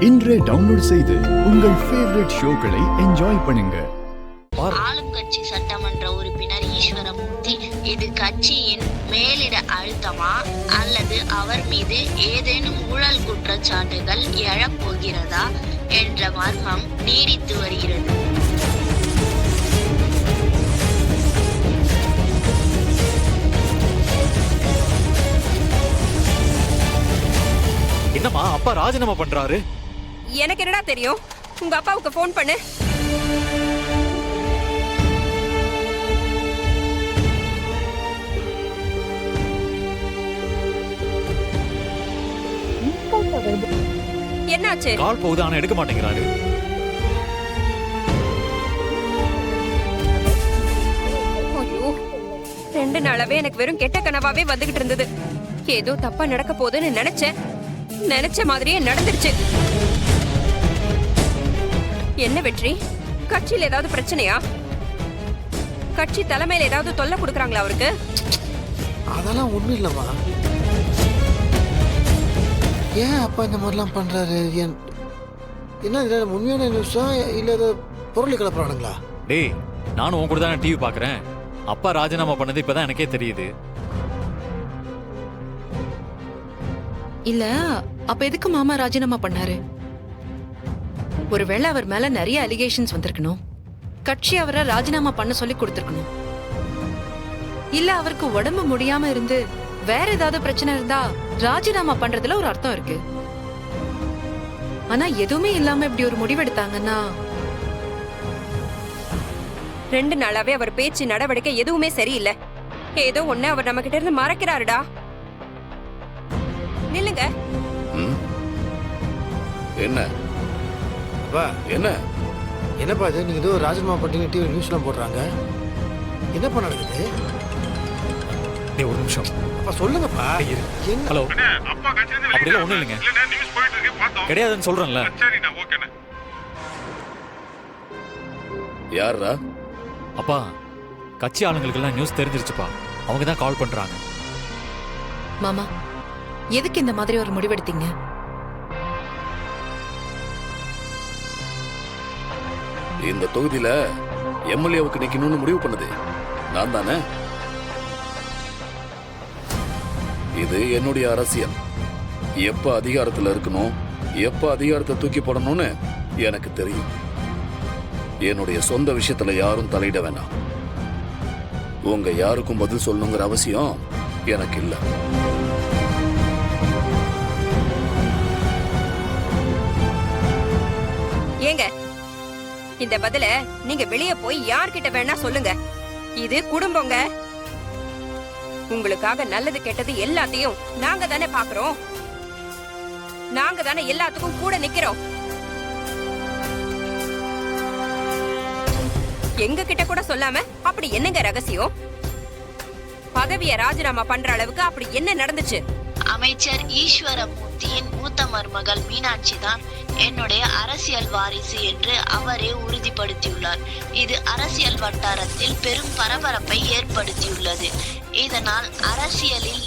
இன்றே டவுன்லோட் செய்து உங்கள் ஃபேவரட் ஷோக்களை என்ஜாய் பண்ணுங்க. ஆளும் கட்சி சட்டமன்ற உறுப்பினர் ஈஸ்வரமூர்த்தி, இது கட்சியின் மேலிட அழுத்தமா அல்லது அவர் மீது ஏதேனும் ஊழல் குற்றச்சாட்டுகள் எழப்போகிறதா என்ற மர்மம் நீடித்து வருகிறது. என்னம்மா அப்பா ராஜினாமா பண்றாரு? எனக்கு என்னடா தெரியும்? உங்க அப்பாவுக்கு ஃபோன் பண்ணு. என்னாச்சு? கால் போகுது, ஆனா எடுக்க மாட்டேங்கிறாரு. ஐயோ, 2 நாளாவே எனக்கு வெறும் கெட்ட கனவாவே வந்துகிட்டு இருந்தது. ஏதோ தப்பா நடக்க போகுதுன்னு நினைச்ச மாதிரியே நடந்துருச்சு. என்ன வெற்றி? கட்சியில ஏதாவது பிரச்சனையா? கட்சி தலைமையில ஏதாவது தொல்லை கொடுக்கறாங்களா அவருக்கு? அதெல்லாம் ஒண்ணும் இல்லம்மா. ஏன் அப்பா இந்த மாதிரிலாம் பண்றாரு? என்ன இது உண்மையான நியூஸா இல்ல பொருளை கிளப்புறானுங்களா? டேய், நானும் உன் கூட தான் டிவி பாக்குறேன். அப்பா ராஜினாமா பண்ணது இப்பதான் எனக்கே தெரியுது. இல்ல, அப்ப எதுக்கு மாமா ராஜினாமா பண்ணாரு? ஒருவேளை அவர் மேல நிறைய அலிகேஷன்ஸ் வந்திருக்கணும். கட்சி அவரை ராஜினாமா பண்ண சொல்லி கொடுத்திருக்கணும். இல்ல அவருக்கு உடம்பு முடியாம இருந்து வேற ஏதாவது பிரச்சனை இருந்தா ராஜினாமா பண்றதுல ஒரு அர்த்தம் இருக்கு. ஆனா எதுவுமே இல்லாம இப்படி ஒரு முடிவெடுத்தாங்கன்னா 2 நாளாவே அவர் பேச்சு நடவடிக்கை எதுவுமே சரியில்லை. ஏதோ ஒண்ணு அவர் நம்ம கிட்ட இருந்து மறைக்கிறாருடா. நில்லுங்க. என்ன அப்பா என்ன என்னப்பா இது? நீங்க ஏதோ ராஜினாமா பண்ணிட்டு டிவி நியூஸ்லாம் போடுறாங்க. என்னப்பா நடக்குது? டேய், ஒரு நிமிஷம். அப்பா சொல்லுங்கப்பா. டேய், இரு. என்ன? ஹலோ, அப்பா கட்சியில அப்படிலாம் ஒண்ணும் இல்லைங்க. நியூஸ் போயிட்டு இருக்கு, பார்த்தோம். கிடையாதுன்னு சொல்றேன்ல. சரிண்ணா, ஓகேண்ணா. யாரா? அப்பா, கட்சி ஆளுங்களுக்கெல்லாம் நியூஸ் தெரிஞ்சிருச்சுப்பா. அவங்க தான் கால் பண்றாங்க. மாமா எதுக்கு இந்த மாதிரி ஒரு முடிவெடுத்தீங்க? இந்த தொகுதியில எம்எல்ஏவுக்கு நிக்கணும்னு முடிவு பண்ணது நான் தானே. இது என்னுடைய அரசியல். எப்ப அதிகாரத்துல இருக்கணும், எப்ப அதிகாரத்தை தூக்கி போடணும்னு எனக்கு தெரியும். என்னுடைய சொந்த விஷயத்துல யாரும் தலையிட வேணாம். உங்க யாருக்கும் பதில் சொல்லணுங்கிற அவசியம் எனக்கு இல்லை. ஏங்க, இந்த பதில நீங்க வெளிய போய் யார்கிட்ட வேணா சொல்லுங்க. இது குடும்பங்க. உங்களுக்காக நல்லது கெட்டது எல்லாத்தையும் நாங்க தானே பாக்குறோம். நாங்க தானே எல்லாத்துக்கும் கூட நிக்கிறோம். எங்க கிட்ட கூட சொல்லாம அப்படி என்னங்க ரகசியம்? பதவியை ராஜினாமா பண்ற அளவுக்கு அப்படி என்ன நடந்துச்சு? அமைச்சர் ஈஸ்வரமூர்த்தியின் மூத்த மருமகள் மீனாட்சி தான் என்னுடைய அரசியல் வாரிசு என்று அவரே உறுதிப்படுத்தியுள்ளார். இது அரசியல் வட்டாரத்தில் பெரும் பரபரப்பை ஏற்படுத்தியுள்ளது. இதனால் அரசியலில்